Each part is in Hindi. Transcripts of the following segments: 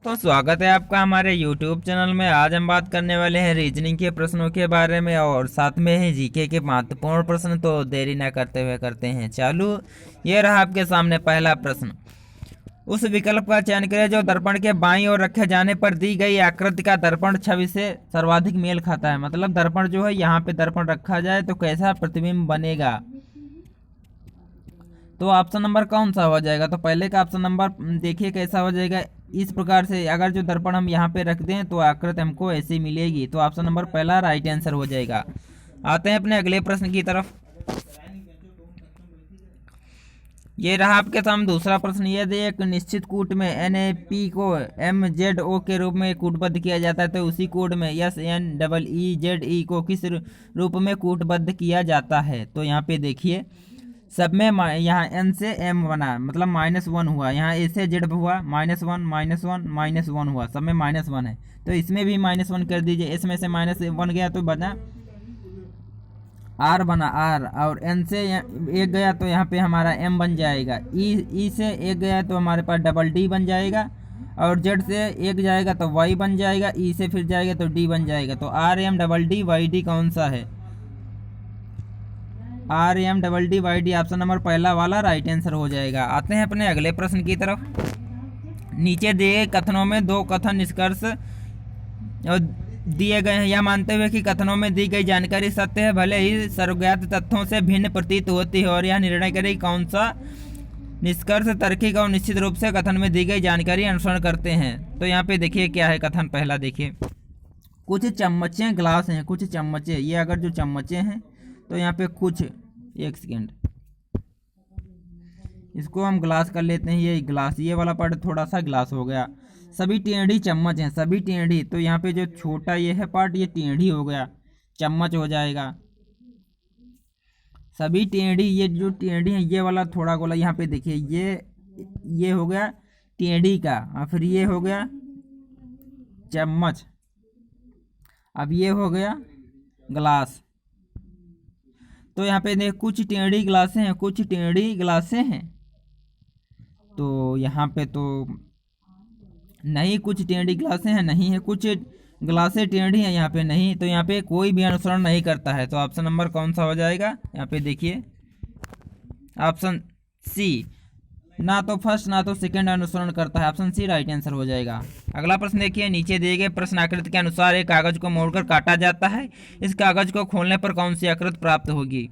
तो स्वागत है आपका हमारे YouTube चैनल में। आज हम बात करने वाले हैं रीजनिंग के प्रश्नों के बारे में और साथ में ही जीके के महत्वपूर्ण प्रश्न। तो देरी न करते हुए करते हैं चालू। ये रहा आपके सामने पहला प्रश्न। उस विकल्प का चयन करें जो दर्पण के बाईं ओर रखे जाने पर दी गई आकृति का दर्पण छवि से सर्वाधिक मेल खाता है। मतलब दर्पण जो है, यहाँ पे दर्पण रखा जाए तो कैसा प्रतिबिंब बनेगा। तो ऑप्शन नंबर कौन सा हो जाएगा? तो पहले का ऑप्शन नंबर देखिए कैसा हो जाएगा। इस प्रकार से अगर जो दर्पण हम यहाँ पे रख दें तो आकृति हमको ऐसी मिलेगी। तो ऑप्शन नंबर पहला राइट आंसर हो जाएगा। आते हैं अपने अगले प्रश्न की तरफ। ये रहा आपके सामने दूसरा प्रश्न। यदि एक निश्चित कूट में NaP को MZO के रूप में कूटबद्ध किया जाता है तो उसी कूट में SNEEZE को किस रूप में कूटबद्ध किया जाता है? तो यहाँ पे देखिए सब में यहाँ N से M बना, मतलब -1 हुआ। यहाँ A से Z हुआ -1 -1 -1 हुआ, सब में -1 है। तो इसमें भी -1 कर दीजिए। इसमें से -1 गया तो बना R बना R, और N से एक गया तो यहाँ पे हमारा M बन जाएगा। E से एक गया तो हमारे पास D बन जाएगा, और Z से एक जाएगा तो Y बन जाएगा, E से फिर जाएगा तो D बन जाएगा। तो RMDD कौन सा है? RMDD ऑप्शन नंबर पहला वाला राइट आंसर हो जाएगा। आते हैं अपने अगले प्रश्न की तरफ। नीचे दिए कथनों में दो कथन निष्कर्ष दिए गए हैं। यह मानते हुए कि कथनों में दी गई जानकारी सत्य है, भले ही सर्वज्ञात तथ्यों से भिन्न प्रतीत होती है, और यह निर्णय करें कौन सा निष्कर्ष तार्किक और निश्चित रूप से कथन में दी गई जानकारी अनुसरण करते हैं। तो यहाँ पे देखिए क्या है कथन पहला। देखिए कुछ चम्मचे ग्लास हैं, कुछ चम्मचे, ये अगर जो चम्मचे हैं तो यहाँ पे कुछ, एक सेकेंड, इसको हम ग्लास कर लेते हैं। ये ग्लास, ये वाला पार्ट थोड़ा सा ग्लास हो गया। सभी टेढ़ी चम्मच हैं, सभी टेढ़ी, तो यहाँ पे जो छोटा ये है पार्ट, ये टेढ़ी हो गया, चम्मच हो जाएगा। सभी टेढ़ी, ये जो टेढ़ी है ये वाला थोड़ा गोला, यहाँ पे देखिए ये हो गया टेढ़ी का, और फिर ये हो गया चम्मच, अब ये हो गया ग्लास। तो यहाँ पे देख कुछ टेढ़ी ग्लासें हैं, कुछ टेढ़ी ग्लासें हैं, तो यहाँ पे तो नहीं, कुछ टेढ़ी ग्लासें हैं नहीं है, कुछ ग्लासें टेढ़ी हैं यहाँ पे नहीं। तो यहाँ पे कोई भी अनुसरण नहीं करता है। तो ऑप्शन नंबर कौन सा हो जाएगा? यहाँ पे देखिए ऑप्शन सी, ना तो फर्स्ट ना तो सेकंड अनुसरण करता है। ऑप्शन सी राइट आंसर हो जाएगा। अगला प्रश्न देखिए। नीचे दिए गए प्रश्न आकृति के अनुसार एक कागज को मोड़कर काटा जाता है। इस कागज को खोलने पर कौन सी आकृति प्राप्त होगी?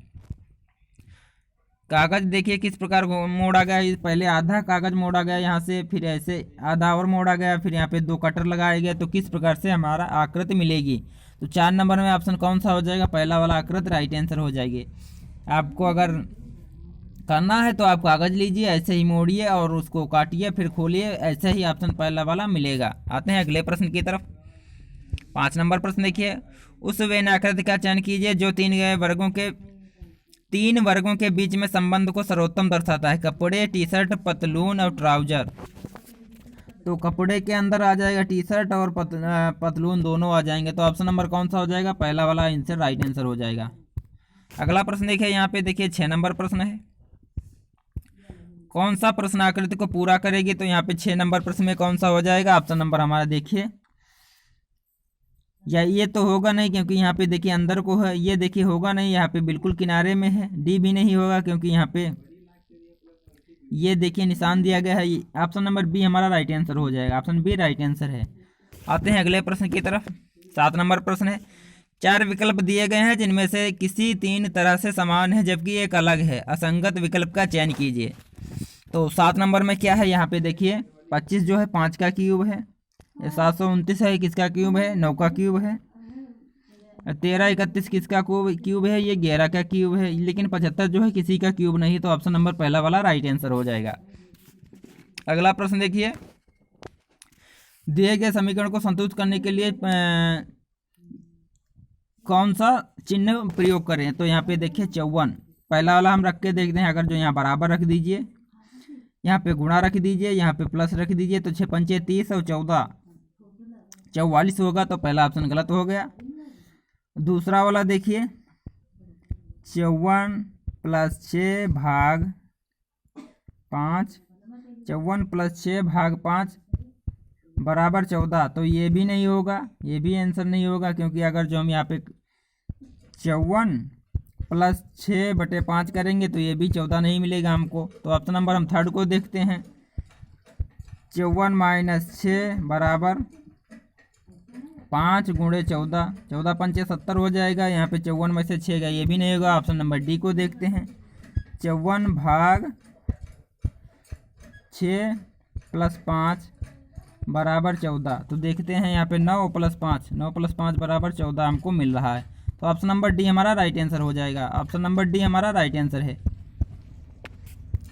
कागज देखिए किस प्रकार मोड़ा गया। पहले आधा कागज मोड़ा गया यहाँ से, फिर ऐसे आधा और मोड़ा गया, फिर यहाँ पे दो कटर लगाए गए। तो किस प्रकार से हमारा आकृति मिलेगी? तो 4 नंबर में ऑप्शन कौन सा हो जाएगा? पहला वाला आकृति राइट आंसर हो जाएगी। आपको अगर करना है तो आप कागज लीजिए, ऐसे ही मोड़िए और उसको काटिए, फिर खोलिए, ऐसे ही ऑप्शन पहला वाला मिलेगा। आते हैं अगले प्रश्न की तरफ। 5 नंबर प्रश्न देखिए। उस वेन आकृति का चयन कीजिए जो तीन वर्गों के बीच में संबंध को सर्वोत्तम दर्शाता है। कपड़े, टी शर्ट, पतलून और ट्राउजर। तो कपड़े के अंदर आ जाएगा टी शर्ट, और पतलून दोनों आ जाएंगे। तो ऑप्शन नंबर कौन सा हो जाएगा? पहला वाला आंसर राइट आंसर हो जाएगा। अगला प्रश्न देखिए। यहाँ पे देखिए 6 नंबर प्रश्न है। कौन सा प्रश्न आकृति को पूरा करेगी? तो यहाँ पे 6 नंबर प्रश्न में कौन सा हो जाएगा? ऑप्शन नंबर हमारा देखिए, या ये तो होगा नहीं क्योंकि यहाँ पे देखिए अंदर को है, ये देखिए होगा नहीं, यहाँ पे बिल्कुल किनारे में है। डी भी नहीं होगा क्योंकि यहाँ पे ये देखिए निशान दिया गया है। ऑप्शन नंबर बी हमारा राइट आंसर हो जाएगा। ऑप्शन बी राइट आंसर है। आते हैं अगले प्रश्न की तरफ। 7 नंबर प्रश्न है। 4 विकल्प दिए गए हैं जिनमें से किसी 3 तरह से समान है जबकि एक अलग है। असंगत विकल्प का चयन कीजिए। तो 7 नंबर में क्या है? यहाँ पे देखिए 25 जो है 5 का क्यूब है, 729 है किसका क्यूब है? 9 का क्यूब है, 1331 किसका क्यूब है? ये 11 का क्यूब है। लेकिन 75 जो है किसी का क्यूब नहीं। तो ऑप्शन नंबर पहला वाला राइट आंसर हो जाएगा। अगला प्रश्न देखिए। दिए गए समीकरण को संतुष्ट करने के लिए कौन सा चिन्ह प्रयोग करें? तो यहाँ पे देखिए 54, पहला वाला हम रख के देखते हैं। अगर जो यहाँ बराबर रख दीजिए, यहाँ पे गुणा रख दीजिए, यहाँ पे प्लस रख दीजिए, तो 6 पंचे 30 और 14 44 होगा। तो पहला ऑप्शन गलत हो गया। दूसरा वाला देखिए 54 + 6 भाग 5, 54 + 6 भाग 5 बराबर 14, तो ये भी नहीं होगा, ये भी आंसर नहीं होगा, क्योंकि अगर जो हम यहाँ पे 54 प्लस 6/5 करेंगे तो ये भी 14 नहीं मिलेगा हमको। तो ऑप्शन नंबर हम थर्ड को देखते हैं, 54 माइनस 6 बराबर 5 गुणे 14, 14 पंचे 70 हो जाएगा। यहाँ पे 54 में से 6 गया, ये भी नहीं होगा। ऑप्शन नंबर डी को देखते हैं, 54 भाग 6 प्लस 5 बराबर 14। तो देखते हैं यहाँ पे 9 प्लस 5 बराबर 14 हमको मिल रहा है। तो ऑप्शन नंबर डी हमारा राइट आंसर हो जाएगा। ऑप्शन नंबर डी हमारा राइट आंसर है।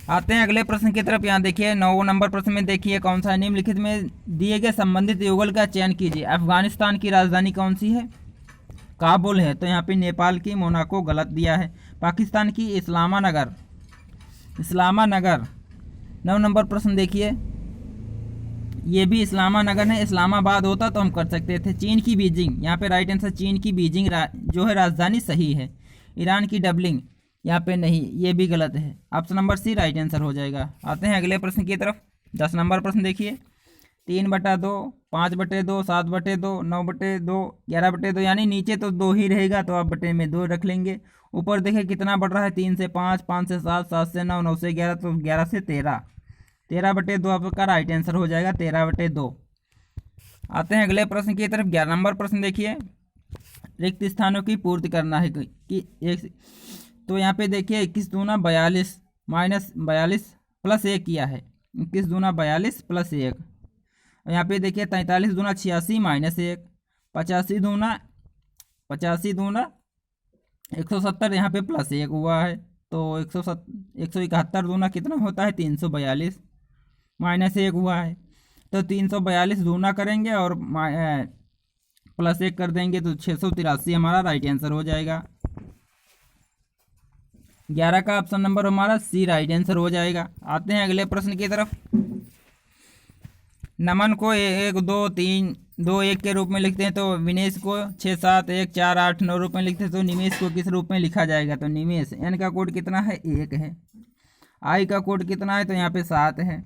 आते हैं अगले प्रश्न की तरफ। यहाँ देखिए 9 नंबर प्रश्न में देखिए कौन सा निम्नलिखित में दिए गए संबंधित युगल का चयन कीजिए। अफगानिस्तान की राजधानी कौन सी है? काबुल है। तो यहाँ पे नेपाल की मोनाको गलत दिया है। पाकिस्तान की इस्लामानगर। 9 नंबर प्रश्न देखिए, ये भी इस्लामानगर है। इस्लामाबाद होता तो हम कर सकते थे। चीन की बीजिंग, यहाँ पे राइट आंसर चीन की बीजिंग जो है राजधानी सही है। ईरान की डबलिंग, यहाँ पे नहीं, ये भी गलत है। Option number C right answer हो जाएगा। आते हैं अगले प्रश्न की तरफ। 10 नंबर प्रश्न देखिए, 3/2, 5/2, 7/2, 9/2, 11/2, यानी नीचे तो 2 ही रहेगा, तो आप बटे में 2 रख लेंगे। ऊपर देखिए कितना बढ़ रहा है, 3 से 5, 5 से 7, 7 से 9, 9 से 11, तो 11 से 13, 13/2 आपका राइट आंसर हो जाएगा, 13/2। आते हैं अगले प्रश्न की तरफ। 11 नंबर प्रश्न देखिए, रिक्त स्थानों की पूर्ति करना है कि एक, तो यहाँ पे देखिए 21 दूना 42 माइनस 42 प्लस 1 किया है। 21 दूना 42 प्लस 1। यहाँ पे देखिए 43 दूना 86 माइनस 1, 85 दूना 170, यहाँ पे प्लस 1 हुआ है। तो 171 दूना कितना होता है, 342 माइनस 1 हुआ है। तो 342 दूना करेंगे और प्लस 1 कर देंगे, तो 683 हमारा राइट आंसर हो जाएगा। 11 का ऑप्शन नंबर हमारा सी राइट आंसर हो जाएगा। आते हैं अगले प्रश्न की तरफ। नमन को 1 2 3 2 1 के रूप में लिखते हैं, तो विनेश को 6 7 1 4 8 9 रूप में लिखते हैं, तो निमेश को किस रूप में लिखा जाएगा? तो निमेश, एन का कोड कितना है, 1 है। आई का कोड कितना है, तो यहाँ पे 7 है।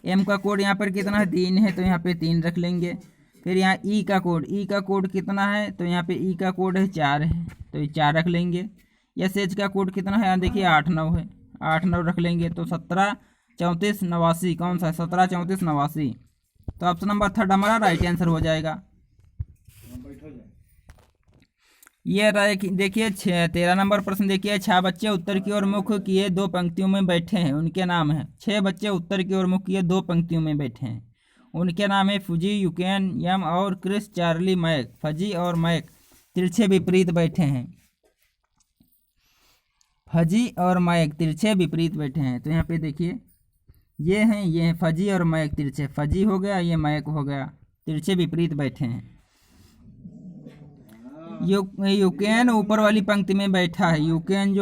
एम का कोड यहाँ पर कितना है, 3 है, तो यहाँ पे 3 रख लेंगे। फिर यहाँ ई का कोड कितना है, तो यहाँ पे ई का कोड है 4 है, तो ये 4 रख लेंगे। एस एच का कोड कितना है, यहाँ देखिए 8 9 है, 8 9 रख लेंगे। तो 17 34 89 कौन सा है, 17 34 89। तो ऑप्शन नंबर थर्ड हमारा राइट आंसर हो जाएगा। ये देखिए 13 नंबर प्रश्न देखिए, 6 बच्चे उत्तर की ओर मुख किए 2 पंक्तियों में बैठे हैं, उनके नाम हैं। 6 बच्चे उत्तर की ओर मुख किए 2 पंक्तियों में बैठे हैं, उनके नाम है फुजी, यूकेन, यम और क्रिस, चार्ली, मैक। फजी और मैक तिरछे विपरीत बैठे हैं। फजी और मैक तिरछे विपरीत बैठे हैं। तो यहाँ पे देखिए ये हैं फजी और मैक तिरछे, फजी हो गया, ये मैक हो गया, तिरछे विपरीत बैठे हैं। यूकेन ऊपर वाली पंक्ति में बैठा है। यूकेन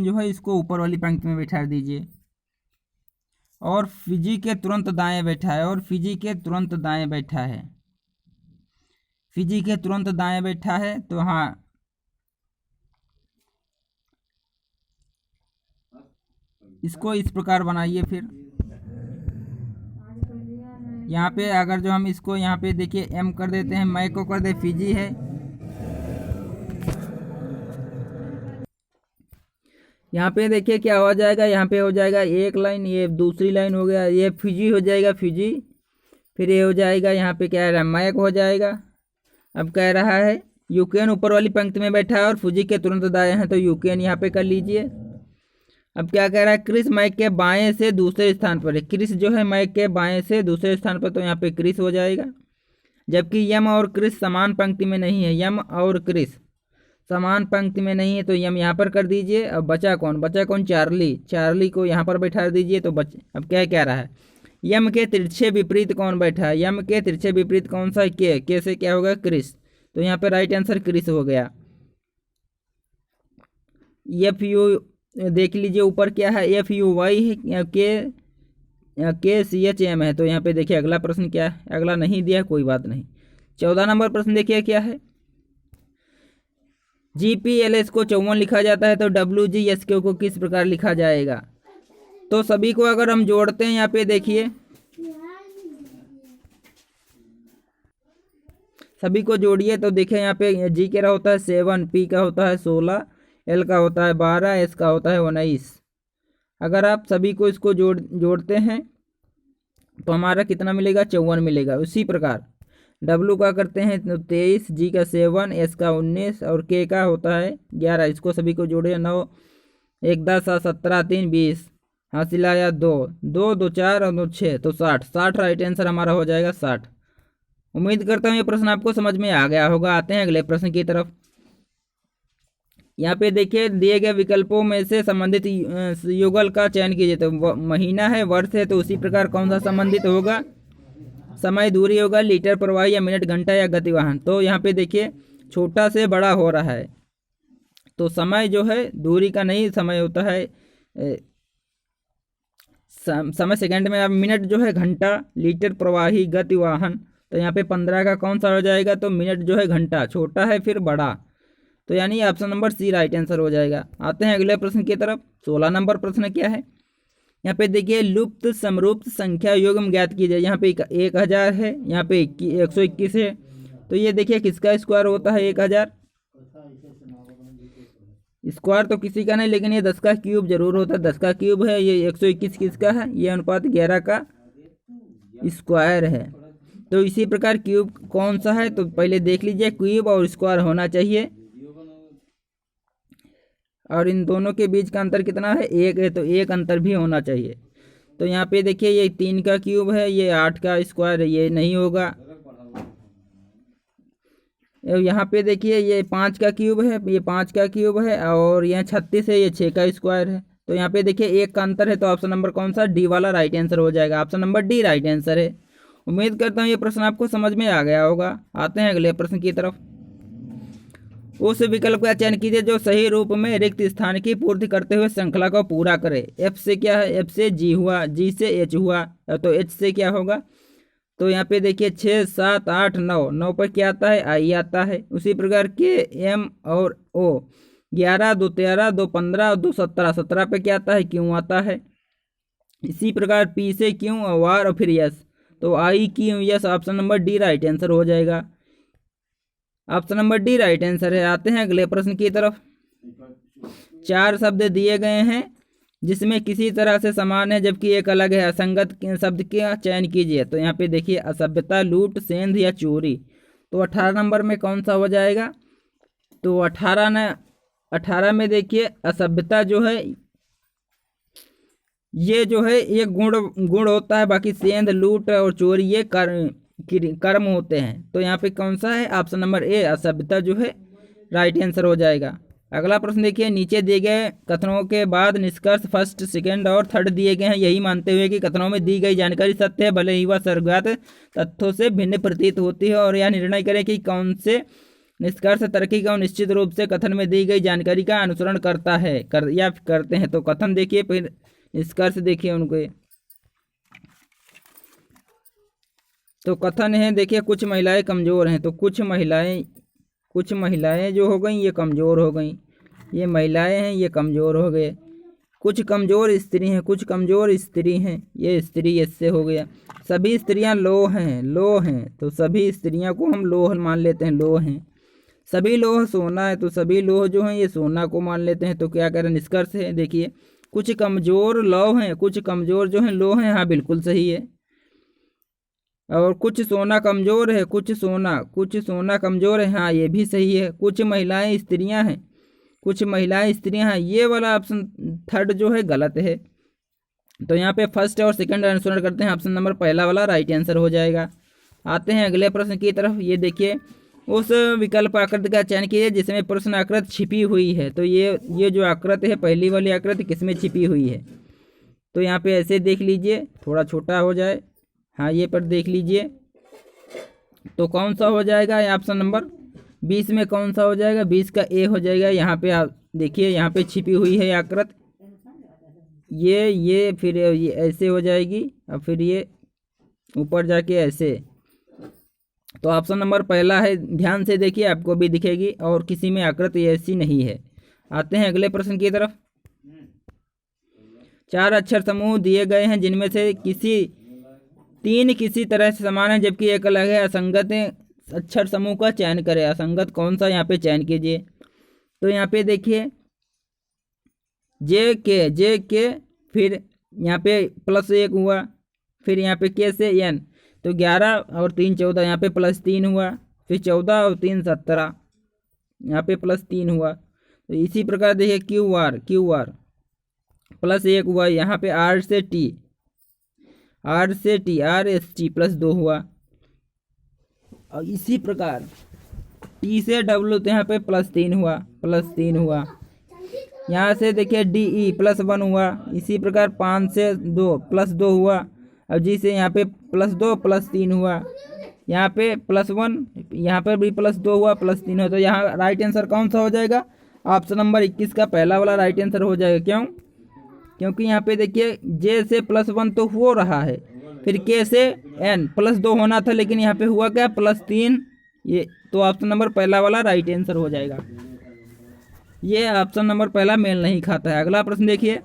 जो है इसको ऊपर वाली पंक्ति में बैठा दीजिए। और फिजी के तुरंत दाएं बैठा है, और फिजी के तुरंत दाएं बैठा है, फिजी के तुरंत दाएं बैठा है। तो हाँ, इसको इस प्रकार बनाइए। फिर यहाँ पे अगर जो हम इसको यहाँ पे देखिए एम कर देते हैं, मैक को कर दे फिजी है। यहाँ पे देखिए क्या हो जाएगा, यहाँ पे हो जाएगा एक लाइन, ये दूसरी लाइन हो गया, ये फिजी हो जाएगा फिजी। फिर ये हो जाएगा, यहाँ पे क्या है, मैक हो जाएगा। अब कह रहा है यूकेन ऊपर वाली पंक्ति में बैठा है और फिजी के तुरंत दाएं हैं, तो यूकेन यहाँ पे कर लीजिए। अब क्या कह रहा है, क्रिस मैक के बाएं से दूसरे स्थान पर है। क्रिस जो है मैक के बाएं से दूसरे स्थान पर, तो यहाँ पे क्रिस हो जाएगा। जबकि यम और क्रिस समान पंक्ति में नहीं है, यम और क्रिस समान पंक्ति में नहीं है, तो यम यहाँ पर कर दीजिए। अब बचा कौन, चार्ली। चार्ली को यहाँ पर बैठा दीजिए। तो अब क्या कह रहा है, यम के तिरछे विपरीत कौन बैठा है, यम के तिरछे विपरीत कौन सा, के से क्या होगा, क्रिस। तो यहाँ पे राइट आंसर क्रिस हो गया। एफ यू देख लीजिए ऊपर क्या है, FUY है, के CHM है। तो यहाँ पे देखिए अगला प्रश्न क्या है, अगला नहीं दिया, कोई बात नहीं। 14 नंबर प्रश्न देखिए क्या है, GPLS को 54 लिखा जाता है, तो WGSQ को किस प्रकार लिखा जाएगा? तो सभी को अगर हम जोड़ते हैं, यहाँ पे देखिए सभी को जोड़िए तो देखिए यहाँ पे जी का होता है 7, पी का होता है 16, एल का होता है 12, एस का होता है 19। अगर आप सभी को इसको जोड़ते हैं तो हमारा कितना मिलेगा, 54 मिलेगा। उसी प्रकार डब्लू का करते हैं तो 23, जी का 7, एस का 19 और के का होता है 11। इसको सभी को जोड़े 9, 1 10 7 17 3 20, हासिल आया 2 2 2 4 और 2 6 तो 60 राइट आंसर हमारा हो जाएगा 60। उम्मीद करता हूँ ये प्रश्न आपको समझ में आ गया होगा। आते हैं अगले प्रश्न की तरफ। यहाँ पे देखिए दिए गए विकल्पों में से संबंधित युगल का चयन कीजिए। तो महीना है, वर्ष है, तो उसी प्रकार कौन सा संबंधित होगा, समय, दूरी होगा, लीटर प्रवाही या मिनट, घंटा या गतिवाहन। तो यहाँ पे देखिए छोटा से बड़ा हो रहा है तो समय जो है दूरी का नहीं समय होता है, समय सेकंड में। अब मिनट जो है घंटा, लीटर प्रवाही, गतिवाहन। तो यहाँ पे 15 का कौन सा हो जाएगा, तो मिनट जो है घंटा, छोटा है फिर बड़ा, तो यानी option number C right answer हो जाएगा। आते हैं अगले प्रश्न की तरफ। 16 नंबर प्रश्न क्या है, यहाँ पे देखिए लुप्त समरूप संख्या युग्म ज्ञात कीजिए। यहाँ पे 1000 है, यहाँ पे 121 है, तो ये देखिए किसका स्क्वायर होता है 1000, स्क्वायर तो किसी का नहीं, लेकिन ये 10 का क्यूब जरूर होता है। 10 का क्यूब है, ये 121 किसका है, ये अनुपात 11 का स्क्वायर है। तो इसी प्रकार क्यूब कौन सा है, तो पहले देख लीजिए क्यूब और स्क्वायर होना चाहिए, और इन दोनों के बीच का अंतर कितना है, 1 है, तो 1 अंतर भी होना चाहिए। तो यहाँ पे देखिए ये 3 का क्यूब है, ये 8 का स्क्वायर है, ये नहीं होगा। यहाँ पे देखिए ये 5 का क्यूब है, ये 5 का क्यूब है, और यहाँ 36 है, ये 6 का स्क्वायर है। तो यहाँ पे देखिए 1 का अंतर है, तो ऑप्शन नंबर कौन सा, डी वाला राइट आंसर हो जाएगा। Option number D right answer है। उम्मीद करता हूँ ये प्रश्न आपको समझ में आ गया होगा। आते हैं अगले प्रश्न की तरफ। उस विकल्प का चयन कीजिए जो सही रूप में रिक्त स्थान की पूर्ति करते हुए श्रृंखला को पूरा करे। एफ से क्या है, एफ से जी हुआ, जी से एच हुआ, तो एच से क्या होगा, तो यहाँ पे देखिए 6 7 8 9, 9 पर क्या आता है, आई आता है। उसी प्रकार के एम और ओ, 11 2 13 2 15 2 17, 17 पे क्या आता है, क्यों आता है। इसी प्रकार पी से क्यों, आर और फिर यस, तो आई क्यों yes, option number D right answer हो जाएगा। Option number D right answer है। आते हैं अगले प्रश्न की तरफ। 4 शब्द दिए गए हैं जिसमें किसी तरह से समान है जबकि एक अलग है, असंगत शब्द का चयन कीजिए। तो यहाँ पे देखिए असभ्यता, लूट, सेंध या चोरी। तो 18 नंबर में कौन सा हो जाएगा, तो 18 में देखिए असभ्यता जो है ये जो है ये गुण होता है, बाकी सेंध, लूट और चोरी ये कर्म होते हैं। तो यहाँ पे कौन सा है, ऑप्शन नंबर ए असभ्यता जो है राइट आंसर हो जाएगा। अगला प्रश्न देखिए, नीचे दिए गए कथनों के बाद निष्कर्ष फर्स्ट, सेकंड और थर्ड दिए गए हैं यही मानते हुए कि कथनों में दी गई जानकारी सत्य है, भले ही वह सर्वज्ञात तथ्यों से भिन्न प्रतीत होती है, और यह निर्णय करें कि कौन से निष्कर्ष तार्किक और निश्चित रूप से कथन में दी गई जानकारी का अनुसरण करता है या करते हैं। तो कथन देखिए, फिर निष्कर्ष देखिए उनको। तो कथन है देखिए कुछ महिलाएं कमज़ोर हैं, तो कुछ महिलाएं जो हो गई ये कमज़ोर हो गई, ये महिलाएं हैं ये कमज़ोर हो गए। कुछ कमज़ोर स्त्री हैं, कुछ कमज़ोर स्त्री हैं, ये स्त्री इससे हो गया। सभी स्त्रियां लो हैं, तो सभी स्त्रियां को हम लोह मान लेते हैं, लो हैं। सभी लोह सोना है, तो सभी लोह जो हैं ये सोना को मान लेते हैं। तो क्या करें, निष्कर्ष है देखिए कुछ कमज़ोर लौह हैं, कुछ कमज़ोर जो हैं लोह हैं, हाँ बिल्कुल सही है। और कुछ सोना कमज़ोर है, कुछ सोना कमज़ोर है, हाँ ये भी सही है। कुछ महिलाएं स्त्रियां हैं, कुछ महिलाएं स्त्रियां हैं, ये वाला ऑप्शन थर्ड जो है गलत है। तो यहाँ पे फर्स्ट और सेकंड अनुसरण करते हैं, ऑप्शन नंबर पहला वाला राइट आंसर हो जाएगा। आते हैं अगले प्रश्न की तरफ। ये देखिए उस विकल्प आकृति का चयन कीजिए जिसमें प्रश्न आकृति छिपी हुई है। तो ये जो आकृति है, पहली वाली आकृति किसमें छिपी हुई है, तो यहाँ पे ऐसे देख लीजिए, थोड़ा छोटा हो जाए, हाँ ये पर देख लीजिए। तो कौन सा हो जाएगा, ऑप्शन नंबर 20 में कौन सा हो जाएगा, 20 का ए हो जाएगा। यहाँ पे आप देखिए यहाँ पे छिपी हुई है आकृति, ये फिर ये ऐसे हो जाएगी, और फिर ये ऊपर जाके ऐसे। तो ऑप्शन नंबर पहला है, ध्यान से देखिए आपको भी दिखेगी, और किसी में आकृति ऐसी नहीं है। आते हैं अगले प्रश्न की तरफ। 4 अक्षर समूह दिए गए हैं जिनमें से 3 किसी तरह से समान है जबकि एक अलग है। अक्षर समूह का चयन करें, असंगत कौन सा यहाँ पे चयन कीजिए। तो यहाँ पे देखिए जे के फिर यहाँ पे +1 हुआ, फिर यहाँ पे के से एन, तो 11 और 3 14, यहाँ पे +3 हुआ, फिर 14 और 3 17, यहाँ पे +3 हुआ। तो इसी प्रकार देखिए क्यू आर +1 हुआ, यहाँ पे आर से टी RST +2 हुआ। और इसी प्रकार टी से डब्ल्यू, तो यहाँ पे +3 हुआ। यहाँ से देखिए DE +1 हुआ। इसी प्रकार 5 से 2 +2 हुआ। और जी से यहाँ पे +2 +3 हुआ, यहाँ पे +1, यहाँ पर भी +2 हुआ, +3 हुआ। तो यहाँ राइट आंसर कौन सा हो जाएगा? ऑप्शन नंबर 21 का पहला वाला राइट आंसर हो जाएगा। क्यों? क्योंकि यहाँ पे देखिए जे से +1 तो हो रहा है, फिर के से एन +2 होना था, लेकिन यहाँ पे हुआ क्या? +3। ये तो ऑप्शन नंबर पहला वाला राइट आंसर हो जाएगा। ये ऑप्शन नंबर पहला मेल नहीं खाता है। अगला प्रश्न देखिए,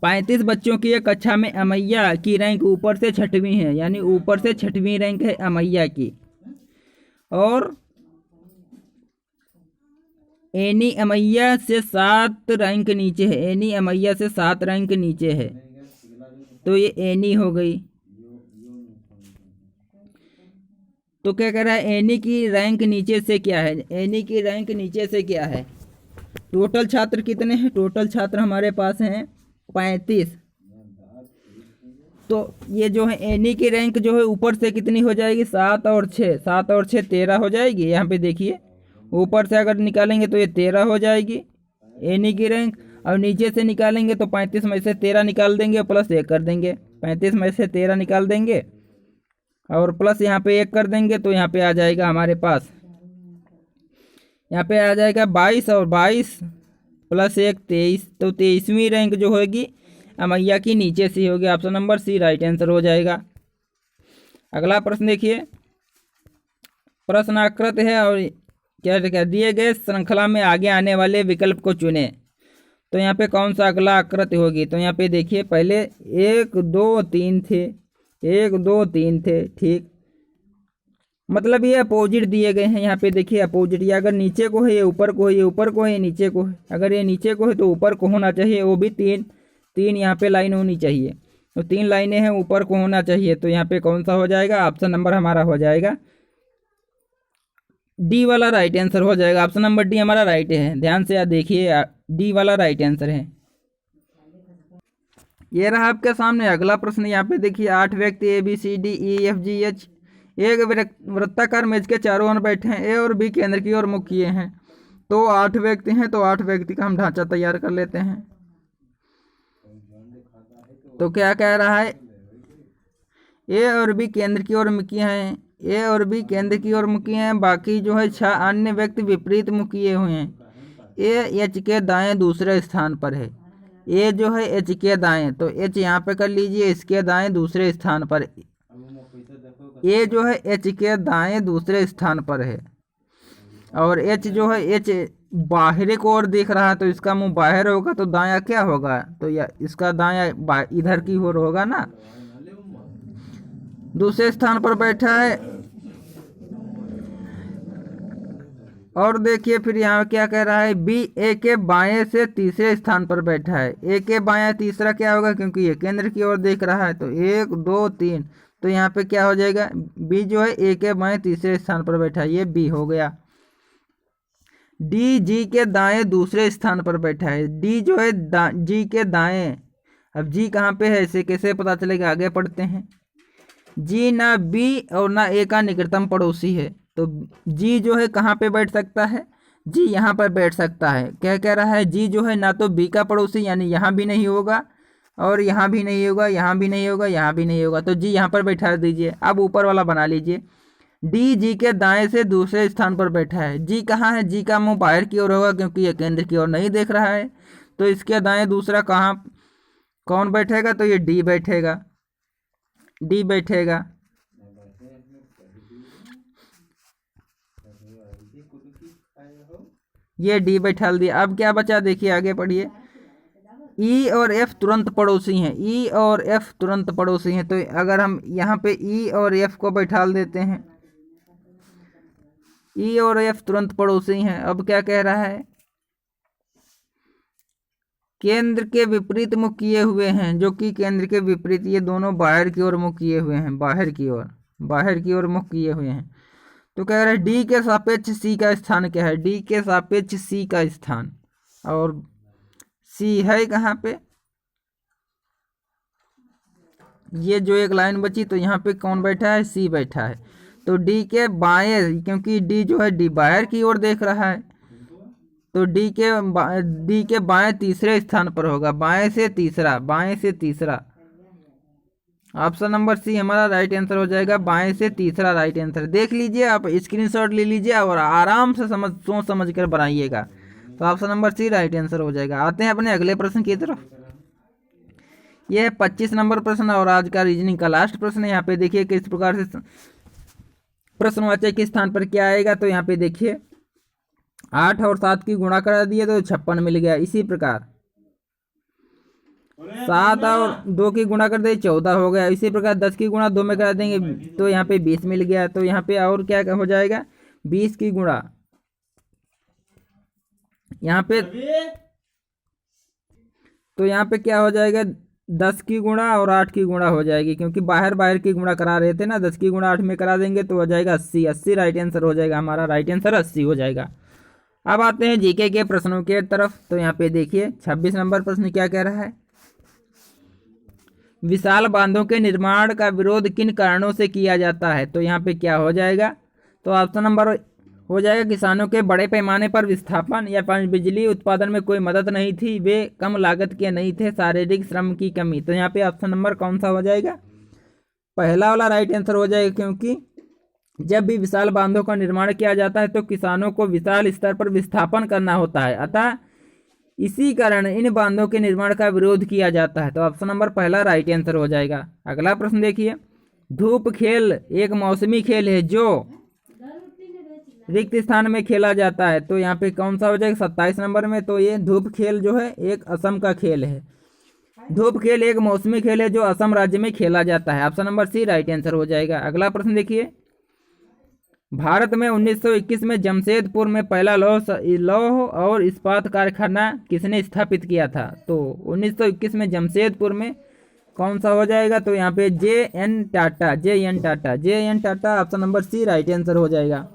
35 बच्चों की एक कक्षा में अमैया की रैंक ऊपर से 6वीं है, यानी ऊपर से 6वीं रैंक है अमैया की, और एनी अमैया से 7 रैंक नीचे है। एनी अमैया से 7 रैंक नीचे है, तो ये एनी हो गई। तो क्या कह रहा है? एनी की रैंक नीचे से क्या है? एनी की रैंक नीचे से क्या है? टोटल छात्र कितने हैं? टोटल छात्र हमारे पास हैं 35। तो ये जो है एनी की रैंक जो है ऊपर से कितनी हो जाएगी? 7 और 6, 7 और 6 13 हो जाएगी। यहाँ पे देखिए ऊपर से अगर निकालेंगे तो ये 13 हो जाएगी एनी की रैंक, और नीचे से निकालेंगे तो 35 में से 13 निकाल देंगे और +1 कर देंगे। 35 में से 13 निकाल देंगे और प्लस यहाँ पे 1 कर देंगे, तो यहाँ पे आ जाएगा हमारे पास, यहाँ पे आ जाएगा 22, और 22 + 1 23। तो 23वीं रैंक जो होगी अमैया की नीचे से होगी। Option number C right answer हो जाएगा। अगला प्रश्न देखिए, प्रश्न आकृत है और क्या दिए गए श्रृंखला में आगे आने वाले विकल्प को चुने। तो यहाँ पे कौन सा अगला आकृति होगी? तो यहाँ पे देखिए पहले 1 2 3 थे, 1 2 3 थे, ठीक, मतलब ये अपोजिट दिए गए हैं। यहाँ पे देखिए अपोजिट, ये अगर नीचे को है ये ऊपर को है, ये ऊपर को है ये नीचे को है। अगर ये नीचे को है तो ऊपर को होना चाहिए, वो भी 3 यहाँ पे लाइन होनी चाहिए। तो 3 लाइनें हैं, ऊपर को होना चाहिए। तो यहाँ पे कौन सा हो जाएगा? ऑप्शन नंबर हमारा हो जाएगा डी वाला राइट आंसर हो जाएगा। ऑप्शन नंबर डी हमारा राइट है। ध्यान से देखिए, डी वाला राइट आंसर है। ये रहा आपके सामने अगला प्रश्न। यहाँ पे देखिए 8 व्यक्ति ABCDEFGH एक वृत्ताकार मेज के चारों ओर बैठे हैं। ए और बी केंद्र की ओर मुख किए हैं। तो 8 व्यक्ति हैं, तो 8 व्यक्ति का हम ढांचा तैयार कर लेते हैं। तो क्या कह रहा है? ए और बी केंद्र की ओर मुखी हैं, ए और बी केंद्र की ओर मुखी हैं, बाकी जो है 6 अन्य व्यक्ति विपरीत मुख किए हुए हैं। ए एच के दाएं दूसरे स्थान पर है। ए जो है एच के दाएं, तो एच यहाँ पे कर लीजिए, इसके दाएं दूसरे स्थान पर। ए जो है एच के दाएं दूसरे स्थान पर है, और एच जो है एच बाहरी को ओर देख रहा है, तो इसका मुंह बाहर होगा, तो दायां क्या होगा? तो या इसका दायां इधर की ओर होगा ना, दूसरे स्थान पर बैठा है। और देखिए फिर यहाँ क्या कह रहा है? बी ए के बाएं से तीसरे स्थान पर बैठा है। ए के बाएं तीसरा क्या होगा? क्योंकि ये केंद्र की ओर देख रहा है, तो 1 2 3, तो यहाँ पे क्या हो जाएगा? बी जो है ए के बाएं तीसरे स्थान पर बैठा है, ये बी हो गया। डी जी के दाएं दूसरे स्थान पर बैठा है। डी जो है जी के दाएं, अब जी कहाँ पे है इसे कैसे पता चलेगा? आगे पढ़ते हैं। जी ना बी और ना ए का निकटतम पड़ोसी है, तो जी जो है कहाँ पे बैठ सकता है? जी यहाँ पर बैठ सकता है। क्या कह रहा है? जी जो है ना तो बी का पड़ोसी, यानी यहाँ भी नहीं होगा, और यहाँ भी नहीं होगा, यहाँ भी नहीं होगा, यहाँ भी नहीं होगा, तो जी यहाँ पर बैठा दीजिए। अब ऊपर वाला बना लीजिए। डी जी के दाएं से दूसरे स्थान पर बैठा है। जी कहाँ है? जी का मुंह बाहर की ओर होगा, क्योंकि ये केंद्र की ओर नहीं देख रहा है, तो इसके दाएं दूसरा कहाँ कौन बैठेगा? तो ये डी बैठेगा, डी बैठेगा। ये डी बैठा दिया। अब क्या बचा? देखिए आगे पढ़िए। ई और एफ तुरंत पड़ोसी हैं। ई और एफ तुरंत पड़ोसी हैं, तो अगर हम यहाँ पे ई और एफ को बैठा देते हैं, ई और एफ तुरंत पड़ोसी हैं। अब क्या कह रहा है, केंद्र के विपरीत मुख किए हुए हैं, जो कि केंद्र के विपरीत, ये दोनों बाहर की ओर मुख किए हुए हैं, बाहर की ओर मुख किए हुए हैं। तो कह रहे हैं डी के सापेक्ष सी का स्थान क्या है, डी के सापेक्ष सी का स्थान, और सी है कहाँ पे, ये जो एक लाइन बची तो यहाँ पे कौन बैठा है, सी बैठा है। तो डी के बाएं, क्योंकि डी जो है डी बाहर की ओर देख रहा है, तो डी के बाएं तीसरे स्थान पर होगा, बाएं से तीसरा। ऑप्शन नंबर सी हमारा राइट आंसर हो जाएगा, बाएं से तीसरा राइट आंसर। देख लीजिए, आप स्क्रीनशॉट ले लीजिए और आराम से सोच समझ कर बनाइएगा। तो option number C right answer हो जाएगा। आते हैं अपने अगले प्रश्न की तरफ। यह है 25 नंबर प्रश्न और आज का रीजनिंग का लास्ट प्रश्न है। यहाँ पे देखिए किस प्रकार से प्रश्नवाचक के स्थान पर क्या आएगा। तो यहाँ पे देखिए 8 और 7 की गुणा करा दिए तो 56 मिल गया। इसी प्रकार 7 और 2 की गुणा कर दे 14 हो गया। इसी प्रकार 10 की गुणा 2 में करा देंगे तो यहाँ पे 20 मिल गया। तो यहाँ पे और क्या हो जाएगा, 20 की गुणा यहाँ पे, तो यहाँ पे क्या हो जाएगा, 10 की गुणा और 8 की गुणा हो जाएगी, क्योंकि बाहर की गुणा करा रहे थे ना। 10 की गुणा 8 में करा देंगे तो हो जाएगा 80। 80 राइट आंसर हो जाएगा हमारा, राइट आंसर 80 हो जाएगा। अब आते हैं जीके के प्रश्नों के तरफ। तो यहाँ पे देखिए 26 नंबर प्रश्न क्या कह रहा है, विशाल बांधों के निर्माण का विरोध किन कारणों से किया जाता है। तो यहाँ पे क्या हो जाएगा, तो ऑप्शन नंबर हो जाएगा किसानों के बड़े पैमाने पर विस्थापन, या बिजली उत्पादन में कोई मदद नहीं थी, वे कम लागत के नहीं थे, शारीरिक श्रम की कमी। तो यहाँ पे ऑप्शन नंबर कौन सा हो जाएगा, पहला वाला राइट आंसर हो जाएगा, क्योंकि जब भी विशाल बांधों का निर्माण किया जाता है तो किसानों को विशाल स्तर पर विस्थापन करना होता है, अतः इसी कारण इन बांधों के निर्माण का विरोध किया जाता है। तो ऑप्शन नंबर पहला राइट आंसर हो जाएगा। अगला प्रश्न देखिए, धूप खेल एक मौसमी खेल है जो रिक्त स्थान में खेला जाता है। तो यहाँ पे कौन सा हो जाएगा, 27 नंबर में। तो ये धूप खेल जो है एक असम का खेल है। धूप खेल एक मौसमी खेल है जो असम राज्य में खेला जाता है। Option number C right answer हो जाएगा। अगला प्रश्न देखिए, भारत में 1921 में जमशेदपुर में पहला लौह और इस्पात कारखाना किसने स्थापित किया था। तो 1921 में जमशेदपुर में कौन सा हो जाएगा, तो यहाँ पे J N. Tata. Option number C right answer हो जाएगा।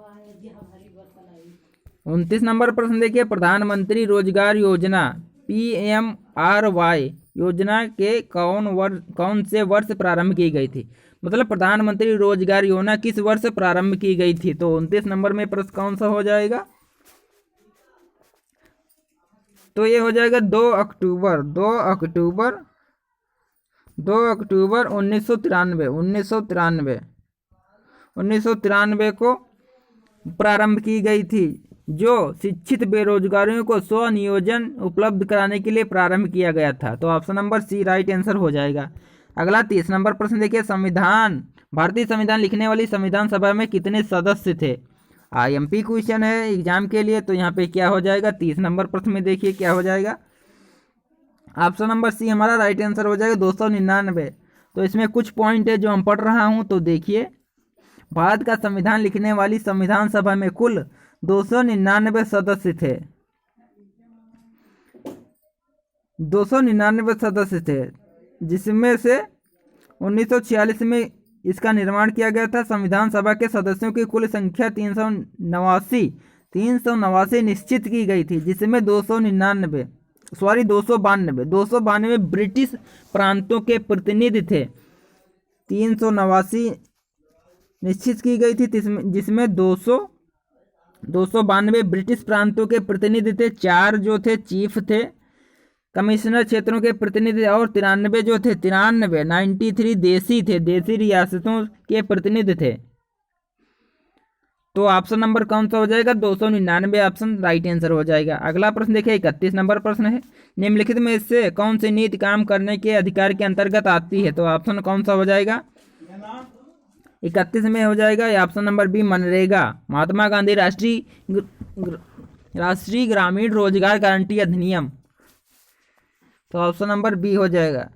29 नंबर प्रश्न देखिए, प्रधानमंत्री रोजगार योजना PMRY योजना के कौन से वर्ष प्रारंभ की गई थी। मतलब प्रधानमंत्री रोजगार योजना किस वर्ष प्रारंभ की गई थी। तो 29 नंबर में प्रश्न कौन सा हो जाएगा, तो ये हो जाएगा 2 अक्टूबर 1993 को प्रारंभ की गई थी, जो शिक्षित बेरोजगारों को स्वनियोजन उपलब्ध कराने के लिए प्रारंभ किया गया था। तो option number C right answer हो जाएगा। अगला 30 नंबर प्रश्न देखिए, भारतीय संविधान लिखने वाली संविधान सभा में कितने सदस्य थे। IMP क्वेश्चन है एग्जाम के लिए। तो यहाँ पे क्या हो जाएगा, 30 नंबर प्रश्न में देखिए क्या हो जाएगा, ऑप्शन नंबर सी हमारा राइट आंसर हो जाएगा 299। तो इसमें कुछ पॉइंट है जो हम पढ़ रहा हूँ। तो देखिए, भारत का संविधान लिखने वाली संविधान सभा में कुल 299 सदस्य थे, 299 सदस्य थे, जिसमें से 1946 में इसका निर्माण किया गया था। संविधान सभा के सदस्यों की कुल संख्या 389 निश्चित की गई थी, जिसमें 292 ब्रिटिश प्रांतों के प्रतिनिधि थे। 389 निश्चित की गई थी, जिसमें 292 ब्रिटिश प्रांतों के प्रतिनिधि थे, 4 जो थे चीफ थे, कमिश्नर क्षेत्रों के प्रतिनिधि, और 93 जो थे 93 देसी थे, देसी रियासतों के प्रतिनिधि थे। तो ऑप्शन नंबर कौन सा हो जाएगा, 299 ऑप्शन राइट आंसर हो जाएगा। अगला प्रश्न देखिए 31 नंबर प्रश्न है, निम्नलिखित में से कौन सी नीति काम करने के अधिकार के अंतर्गत आती है। तो ऑप्शन कौन सा हो जाएगा, 31 में हो जाएगा option number B MNREGA, Mahatma Gandhi राष्ट्रीय ग्रामीण रोजगार गारंटी अधिनियम। तो ऑप्शन नंबर बी हो जाएगा,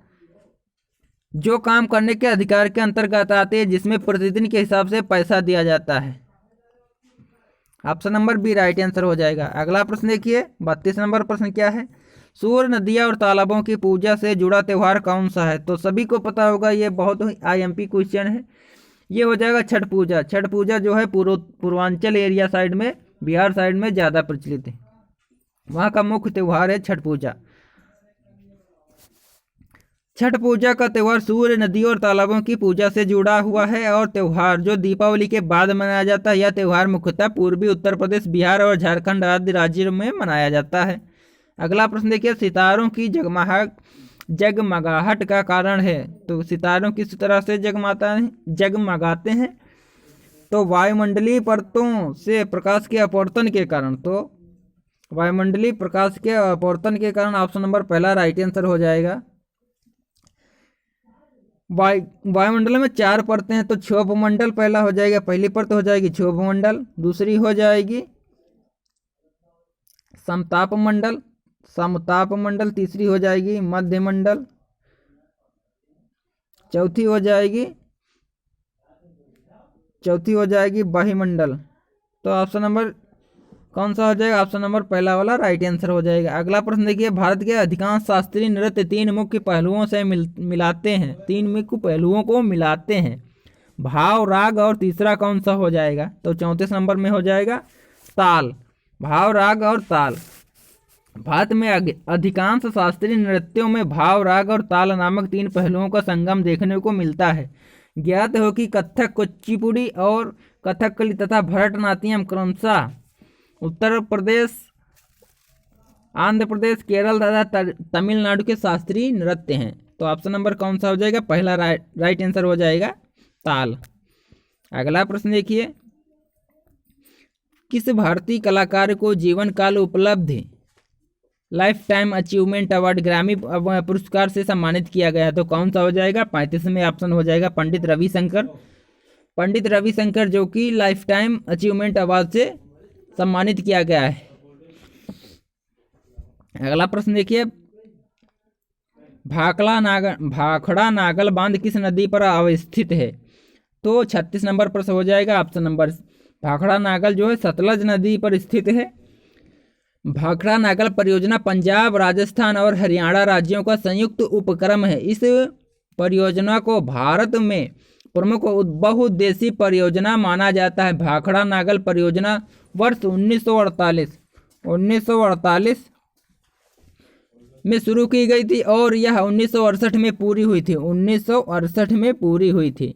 जो काम करने के अधिकार के अंतर्गत आते हैं, जिसमें प्रतिदिन के हिसाब से पैसा दिया जाता है। Option number B right answer हो जाएगा। अगला प्रश्न देखिए 32 नंबर प्रश्न क्या है, सूर्य, नदियाँ और तालाबों की पूजा से जुड़ा त्यौहार कौन सा है? तो सभी को पता होगा, ये बहुत ही IMP क्वेश्चन है। ये हो जाएगा छठ पूजा। छठ पूजा जो है पूर्वांचल एरिया साइड में, बिहार साइड में ज़्यादा प्रचलित है, वहाँ का मुख्य त्यौहार है छठ पूजा। छठ पूजा का त्यौहार सूर्य, नदियों और तालाबों की पूजा से जुड़ा हुआ है और त्यौहार जो दीपावली के बाद मनाया जाता है। यह त्यौहार मुख्यतः पूर्वी उत्तर प्रदेश, बिहार और झारखंड आदि राज्यों में मनाया जाता है। अगला प्रश्न देखिए, सितारों की जगमगाहट का कारण है। तो सितारों किस तरह से जगमगाते हैं? तो वायुमंडलीय परतों से प्रकाश के अपवर्तन के कारण। तो वायुमंडलीय प्रकाश के अपवर्तन के कारण ऑप्शन नंबर पहला राइट आंसर हो जाएगा। वायुमंडल में 4 परतें हैं, तो क्षोभमंडल पहला हो जाएगा, पहली परत हो जाएगी क्षोभमंडल, दूसरी हो जाएगी समतापमंडल, तीसरी हो जाएगी मध्यमंडल, चौथी हो जाएगी वायुमंडल। तो ऑप्शन नंबर कौन सा हो जाएगा? ऑप्शन नंबर पहला वाला राइट आंसर हो जाएगा। अगला प्रश्न देखिए, भारत के अधिकांश शास्त्रीय नृत्य 3 मुख्य पहलुओं से मिलाते हैं, 3 मुख्य पहलुओं को मिलाते हैं, भाव, राग और तीसरा कौन सा हो जाएगा? तो 34 नंबर में हो जाएगा ताल। भाव, राग और ताल। भारत में अधिकांश शास्त्रीय नृत्यों में भाव, राग और ताल नामक 3 पहलुओं का संगम देखने को मिलता है। ज्ञात हो कि कथक, कुचिपुड़ी और कथकली तथा भरतनाट्यम क्रमशः उत्तर प्रदेश, आंध्र प्रदेश, केरल तथा तमिलनाडु के शास्त्रीय नृत्य हैं। तो ऑप्शन नंबर कौन सा हो जाएगा? पहला राइट आंसर हो जाएगा ताल। अगला प्रश्न देखिए, किस भारतीय कलाकार को जीवन काल उपलब्धि लाइफ टाइम अचीवमेंट अवार्ड ग्रामी पुरस्कार से सम्मानित किया गया? तो कौन सा हो जाएगा? 35वें ऑप्शन हो जाएगा पंडित रविशंकर, जो कि लाइफ टाइम अचीवमेंट अवार्ड से सम्मानित किया गया है। अगला प्रश्न देखिए, भाखड़ा नागल बांध किस नदी पर अवस्थित है? तो 36 नंबर प्रश्न हो जाएगा ऑप्शन नंबर। भाखड़ा नागल जो है सतलज नदी पर स्थित है। भाखड़ा नागल परियोजना पंजाब, राजस्थान और हरियाणा राज्यों का संयुक्त उपक्रम है। इस परियोजना को भारत में प्रमुख बहुउद्देशीय परियोजना माना जाता है। भाखड़ा नागल परियोजना वर्ष 1948 में शुरू की गई थी और यह 1968 में पूरी हुई थी। 1968 में पूरी हुई थी।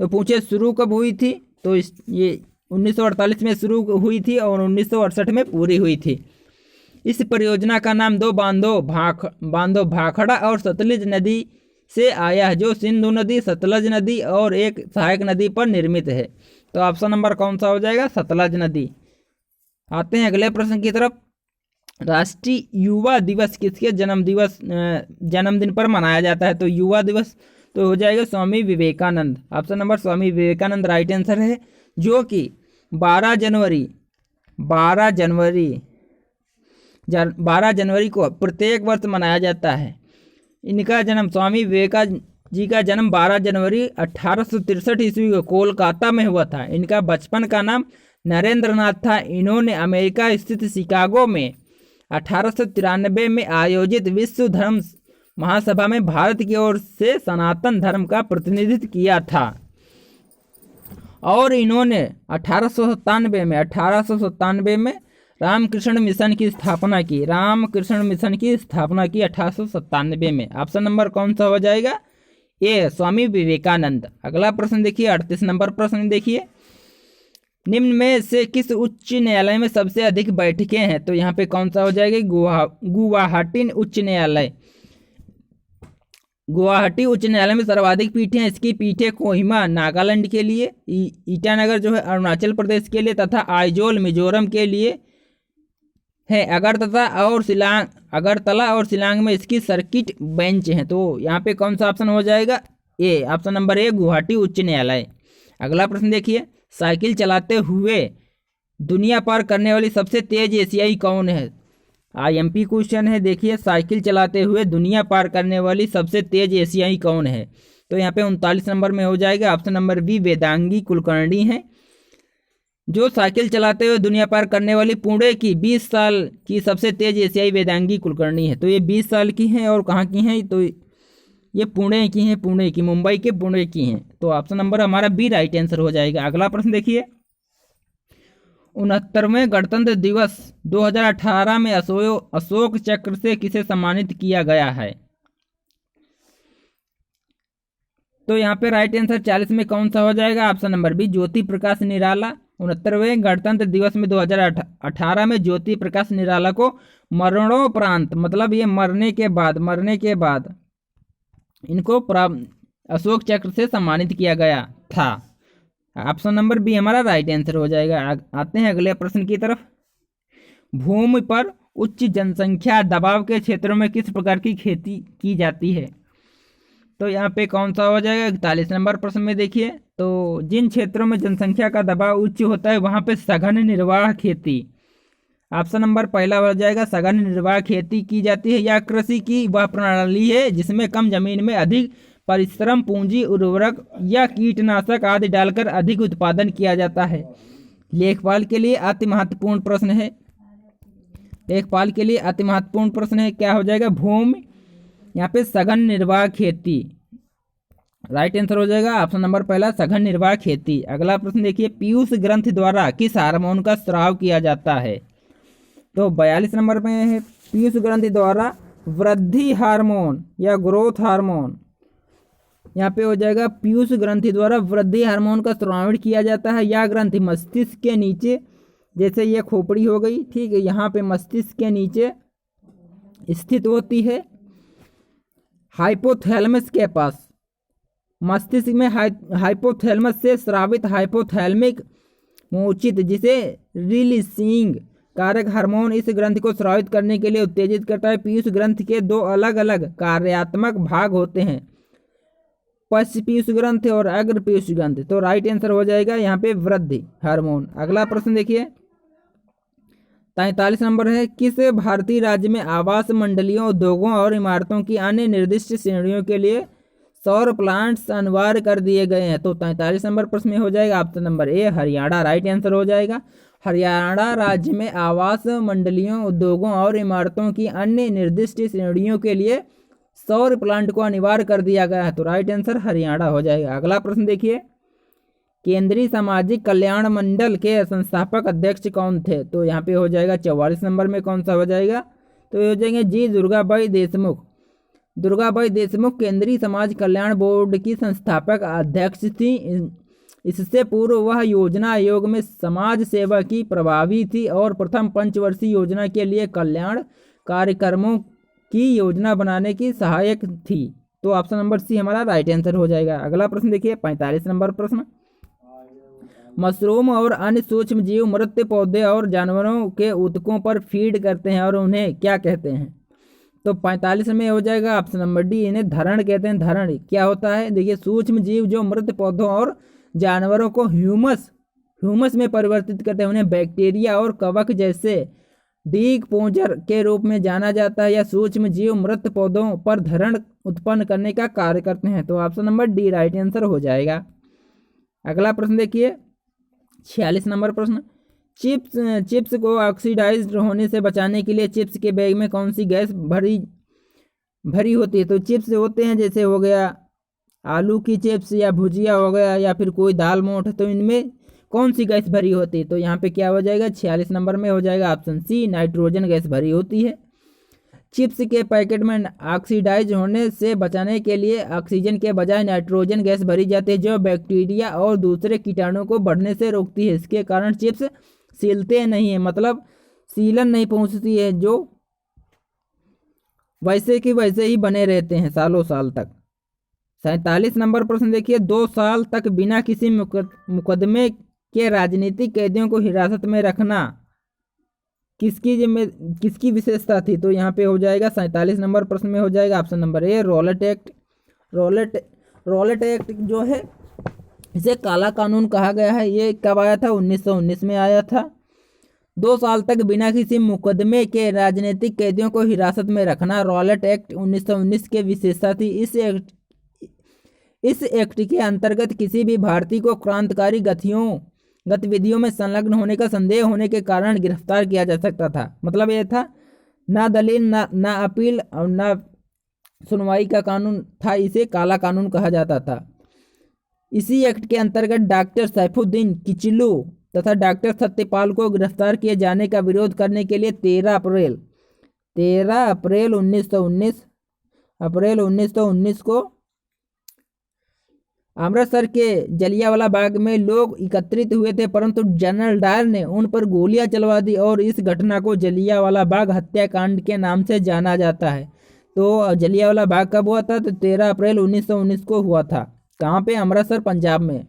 तो पूछे शुरू कब हुई थी? तो ये 1948 में शुरू हुई थी और 1968 में पूरी हुई थी। इस परियोजना का नाम 2 बांधों भाखड़ा और सतलज नदी से आया है, जो सिंधु नदी, सतलज नदी और एक सहायक नदी पर निर्मित है। तो ऑप्शन नंबर कौन सा हो जाएगा? सतलज नदी। आते हैं अगले प्रश्न की तरफ। राष्ट्रीय युवा दिवस किसके जन्मदिन पर मनाया जाता है? तो युवा दिवस तो हो जाएगा Swami Vivekananda. Option number Swami Vivekananda right answer है, जो कि 12 जनवरी को प्रत्येक वर्ष मनाया जाता है। इनका जन्म, स्वामी विवेकानंद जी का जन्म 12 जनवरी 1863 ईस्वी को कोलकाता में हुआ था। इनका बचपन का नाम नरेंद्र नाथ था। इन्होंने अमेरिका स्थित शिकागो में 1893 में आयोजित विश्व धर्म महासभा में भारत की ओर से सनातन धर्म का प्रतिनिधित्व किया था और इन्होंने 1897 में रामकृष्ण मिशन की स्थापना की। 1897 में। ऑप्शन नंबर कौन सा हो जाएगा? ए, स्वामी विवेकानंद। अगला प्रश्न देखिए 38 नंबर प्रश्न देखिए, निम्न में से किस उच्च न्यायालय में सबसे अधिक बैठकें हैं? तो यहाँ पे कौन सा हो जाएगा? गुवाहाटी उच्च न्यायालय। गुवाहाटी उच्च न्यायालय में सर्वाधिक पीठें हैं। इसकी पीठें कोहिमा नागालैंड के लिए, ईटानगर जो है अरुणाचल प्रदेश के लिए तथा आइजोल मिजोरम के लिए है। अगरतला और शिलांग में इसकी सर्किट बेंच है। तो यहाँ पे कौन सा ऑप्शन हो जाएगा? ए, ऑप्शन नंबर ए, गुवाहाटी उच्च न्यायालय। अगला प्रश्न देखिए, साइकिल चलाते हुए दुनिया पार करने वाली सबसे तेज एशियाई कौन है? IMP क्वेश्चन है। देखिए, साइकिल चलाते हुए दुनिया पार करने वाली सबसे तेज एशियाई कौन है? तो यहाँ पे 39 नंबर में हो जाएगा option number B, Vedangi Kulkarni है। जो साइकिल चलाते हुए दुनिया पार करने वाली पुणे की 20 साल की सबसे तेज एशियाई वेदांगी कुलकर्णी है। तो ये 20 साल की हैं और कहाँ की हैं, तो ये पुणे की हैं, पुणे की, मुंबई के पुणे की हैं। तो ऑप्शन नंबर हमारा बी राइट आंसर हो जाएगा। अगला प्रश्न देखिए, 69वें गणतंत्र दिवस 2018 में अशोक चक्र से किसे सम्मानित किया गया है। तो यहाँ पे राइट आंसर 40 में कौन सा हो जाएगा, option number B Jyoti Prakash निराला। 69वें गणतंत्र दिवस में 2018 में ज्योति प्रकाश निराला को मरणोपरांत, मतलब ये मरने के बाद इनको अशोक चक्र से सम्मानित किया गया था। ऑप्शन नंबर बी हमारा राइट आंसर हो जाएगा। आते हैं अगले प्रश्न की तरफ। भूमि पर उच्च जनसंख्या दबाव के क्षेत्रों में किस प्रकार की खेती की जाती है। तो यहाँ पे कौन सा हो जाएगा, 41 नंबर प्रश्न में देखिए, तो जिन क्षेत्रों में जनसंख्या का दबाव उच्च होता है वहाँ पे सघन निर्वाह खेती, ऑप्शन नंबर पहला हो जाएगा, सघन निर्वाह खेती की जाती है। या कृषि की वह प्रणाली है जिसमें कम जमीन में अधिक परिश्रम, पूंजी, उर्वरक या कीटनाशक आदि डालकर अधिक उत्पादन किया जाता है। लेखपाल के लिए अति महत्वपूर्ण प्रश्न है, लेखपाल के लिए अति महत्वपूर्ण प्रश्न है, क्या हो जाएगा, भूमि, यहाँ पे सघन निर्वाह खेती, राइट आंसर हो जाएगा ऑप्शन नंबर पहला, सघन निर्वाह खेती। अगला प्रश्न देखिए, पीयूष ग्रंथि द्वारा किस हार्मोन का स्राव किया जाता है। तो 42 नंबर में है, पीयूष ग्रंथि द्वारा वृद्धि हार्मोन या ग्रोथ हार्मोन, यहाँ पे हो जाएगा पीयूष ग्रंथि द्वारा वृद्धि हार्मोन का स्रावण किया जाता है। या ग्रंथि मस्तिष्क के नीचे, जैसे ये खोपड़ी हो गई, ठीक है, यहाँ पे मस्तिष्क के नीचे स्थित होती है, हाइपोथैलेमस के पास। मस्तिष्क में हाइपोथैलेमस से स्रावित हाइपोथैलेमिक मोचित, जिसे रिलीसिंग कारक हार्मोन इस ग्रंथि को स्रावित करने के लिए उत्तेजित करता है। पीयूष ग्रंथि के दो अलग अलग कार्यात्मक भाग होते हैं, पश्च पीयूष ग्रंथि और अग्र पीयूष ग्रंथि। तो राइट आंसर हो जाएगा यहाँ पे वृद्धि हार्मोन। अगला प्रश्न देखिए, 43 नंबर है, किस भारतीय राज्य में आवास मंडलियों, उद्योगों और इमारतों की अन्य निर्दिष्ट श्रेणियों के लिए सौर प्लांट्स अनिवार्य कर दिए गए हैं। तो 43 नंबर प्रश्न में हो जाएगा option number A Haryana, right answer हो जाएगा। हरियाणा राज्य में आवास मंडलियों, उद्योगों और इमारतों की अन्य निर्दिष्ट श्रेणियों के लिए सौर प्लांट को अनिवार्य कर दिया गया है। तो राइट आंसर हरियाणा हो जाएगा। अगला प्रश्न देखिए, केंद्रीय सामाजिक कल्याण मंडल के संस्थापक अध्यक्ष कौन थे। तो यहाँ पे हो जाएगा 44 नंबर में कौन सा हो जाएगा, तो ये हो जाएंगे जी दुर्गाबाई देशमुख। दुर्गाबाई देशमुख केंद्रीय समाज कल्याण बोर्ड की संस्थापक अध्यक्ष थी। इससे पूर्व वह योजना आयोग में समाज सेवा की प्रभावी थी और प्रथम पंचवर्षीय योजना के लिए कल्याण कार्यक्रमों की योजना बनाने की सहायक थी। तो ऑप्शन नंबर सी हमारा राइट आंसर हो जाएगा। अगला प्रश्न देखिए, 45 नंबर प्रश्न, मशरूम और अन्य सूक्ष्म जीव मृत पौधे और जानवरों के ऊतकों पर फीड करते हैं और उन्हें क्या कहते हैं। तो 45 में हो जाएगा ऑप्शन नंबर डी, इन्हें धरण कहते हैं। धरण क्या होता है, देखिए सूक्ष्म जीव जो मृत पौधों और जानवरों को ह्यूमस में परिवर्तित करते हैं, उन्हें बैक्टीरिया और कवक जैसे डीकम्पोजर के रूप में जाना जाता है। या सूक्ष्म जीव मृत पौधों पर धरण उत्पन्न करने का कार्य करते हैं। तो option number D right answer हो जाएगा। अगला प्रश्न देखिए, 46 नंबर प्रश्न, चिप्स को ऑक्सीडाइज्ड होने से बचाने के लिए चिप्स के बैग में कौन सी गैस भरी होती है। तो चिप्स होते हैं, जैसे हो गया आलू की चिप्स या भुजिया हो गया या फिर कोई दाल मोठ, तो इनमें कौन सी गैस भरी होती है। तो यहाँ पे क्या हो जाएगा, 46 नंबर में हो जाएगा ऑप्शन सी, नाइट्रोजन गैस भरी होती है। चिप्स के पैकेट में ऑक्सीडाइज होने से बचाने के लिए ऑक्सीजन के बजाय नाइट्रोजन गैस भरी जाती है, जो बैक्टीरिया और दूसरे कीटाणुओं को बढ़ने से रोकती है। इसके कारण चिप्स सीलते नहीं है, मतलब सीलन नहीं पहुंचती है, जो वैसे कि वैसे ही बने रहते हैं सालों साल तक। 47 नंबर प्रश्न देखिए, 2 साल तक बिना किसी मुकदमे के राजनीतिक कैदियों को हिरासत में रखना किसकी विशेषता थी। तो यहाँ पे हो जाएगा 47 नंबर प्रश्न में हो जाएगा option number A Rowlatt act. Rowlatt act जो है इसे काला कानून कहा गया है। ये कब आया था, 1919 में आया था। 2 साल तक बिना किसी मुकदमे के राजनीतिक कैदियों को हिरासत में रखना रॉलेट एक्ट 1919 के विशेषता थी। इस एक्ट के अंतर्गत किसी भी भारतीय को क्रांतिकारी गतियों गतिविधियों में संलग्न होने का संदेह होने के कारण गिरफ्तार किया जा सकता था। मतलब ये था, ना दलील ना अपील और ना सुनवाई का कानून था, इसे काला कानून कहा जाता था। इसी एक्ट के अंतर्गत डॉक्टर सैफुद्दीन किचलू तथा डॉक्टर सत्यपाल को गिरफ्तार किए जाने का विरोध करने के लिए 13 अप्रैल 1919 को अमृतसर के जलियांवाला बाग में लोग एकत्रित हुए थे, परंतु जनरल डायर ने उन पर गोलियां चलवा दी और इस घटना को जलियांवाला बाग हत्याकांड के नाम से जाना जाता है। तो जलियांवाला बाग कब हुआ था? तो 13 अप्रैल 1919 को हुआ था। कहाँ पे? अमृतसर, पंजाब में।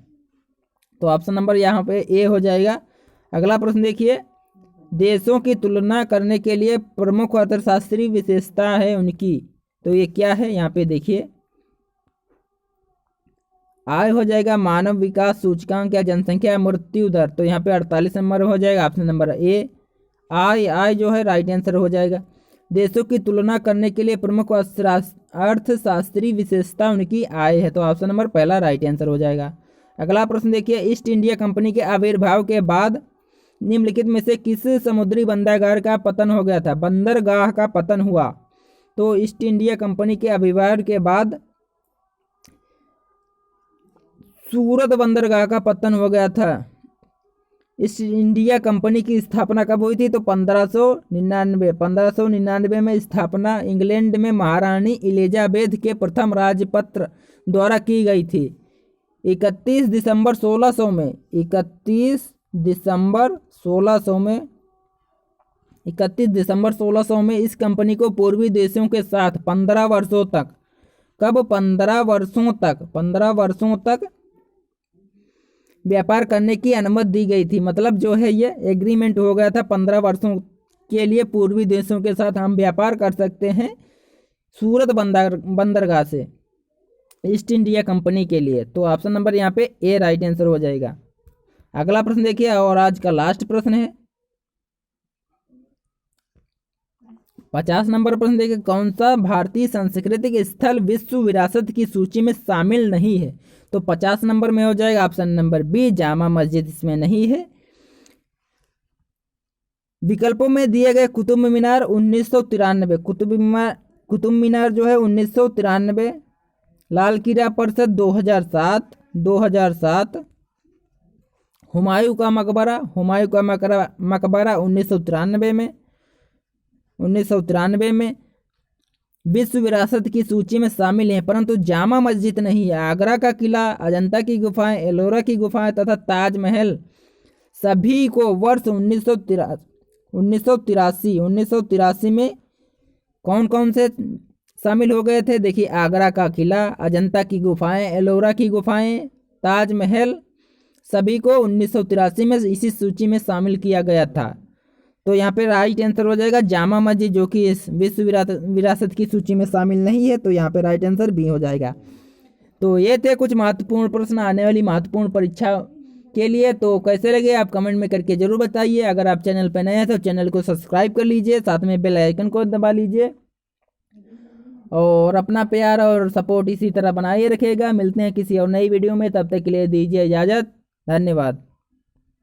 तो ऑप्शन नंबर यहाँ पे ए हो जाएगा। अगला प्रश्न देखिए, देशों की तुलना करने के लिए प्रमुख अर्थशास्त्री विशेषता है उनकी, तो ये क्या है? यहाँ पे देखिए, आय हो जाएगा, मानव विकास सूचकांक या जनसंख्या मृत्यु दर, तो यहाँ पे 48 नंबर हो जाएगा। ऑप्शन नंबर ए आय जो है राइट आंसर हो जाएगा। देशों की तुलना करने के लिए प्रमुख अर्थशास्त्री विशेषता उनकी आय है, तो ऑप्शन नंबर पहला राइट आंसर हो जाएगा। अगला प्रश्न देखिए, ईस्ट इंडिया कंपनी के आविर्भाव के बाद निम्नलिखित में से किस समुद्री बंदरगाह का पतन हो गया था? बंदरगाह का पतन हुआ। तो ईस्ट इंडिया कंपनी के आविर्भाव के बाद सूरत बंदरगाह का पतन हो गया था। ईस्ट इंडिया कंपनी की स्थापना कब हुई थी? तो 1599 में स्थापना इंग्लैंड में महारानी एलिजाबेथ के प्रथम राजपत्र द्वारा की गई थी। 31 दिसंबर 1600 में इस कंपनी को पूर्वी देशों के साथ 15 वर्षों तक, कब? 15 वर्षों तक व्यापार करने की अनुमति दी गई थी। मतलब जो है ये एग्रीमेंट हो गया था, 15 वर्षों के लिए पूर्वी देशों के साथ हम व्यापार कर सकते हैं सूरत बंदरगाह से ईस्ट इंडिया कंपनी के लिए। तो ऑप्शन नंबर यहाँ पे ए राइट आंसर हो जाएगा। अगला प्रश्न देखिए, और आज का लास्ट प्रश्न है 50 नंबर प्रश्न देखिए, कौन सा भारतीय सांस्कृतिक स्थल विश्व विरासत की सूची में शामिल नहीं है? तो 50 नंबर में हो जाएगा option number B, Jama Masjid इसमें नहीं है। विकल्पों में दिए गए कुतुब मीनार 1993, कुतुब मीनार जो है 1993, लाल किला परिषद 2007, हुमायूं का मकबरा 1993 में विश्व विरासत की सूची में शामिल है, परंतु जामा मस्जिद नहीं है। आगरा का किला, अजंता की गुफाएं, एलोरा की गुफाएं तथा ताजमहल सभी को वर्ष 1983 में कौन कौन से शामिल हो गए थे? देखिए, आगरा का किला, अजंता की गुफाएं, एलोरा की गुफाएं, ताजमहल सभी को 1983 में इसी सूची में शामिल किया गया था। तो यहाँ पे राइट आंसर हो जाएगा जामा मस्जिद, जो कि इस विश्व विरासत की सूची में शामिल नहीं है। तो यहाँ पे राइट आंसर बी हो जाएगा। तो ये थे कुछ महत्वपूर्ण प्रश्न आने वाली महत्वपूर्ण परीक्षा के लिए। तो कैसे लगे आप कमेंट में करके जरूर बताइए। अगर आप चैनल पर नए हैं तो चैनल को सब्सक्राइब कर लीजिए, साथ में बेल आइकन को दबा लीजिए और अपना प्यार और सपोर्ट इसी तरह बनाए रखिएगा। मिलते हैं किसी और नई वीडियो में, तब तक के लिए दीजिए इजाज़त। धन्यवाद।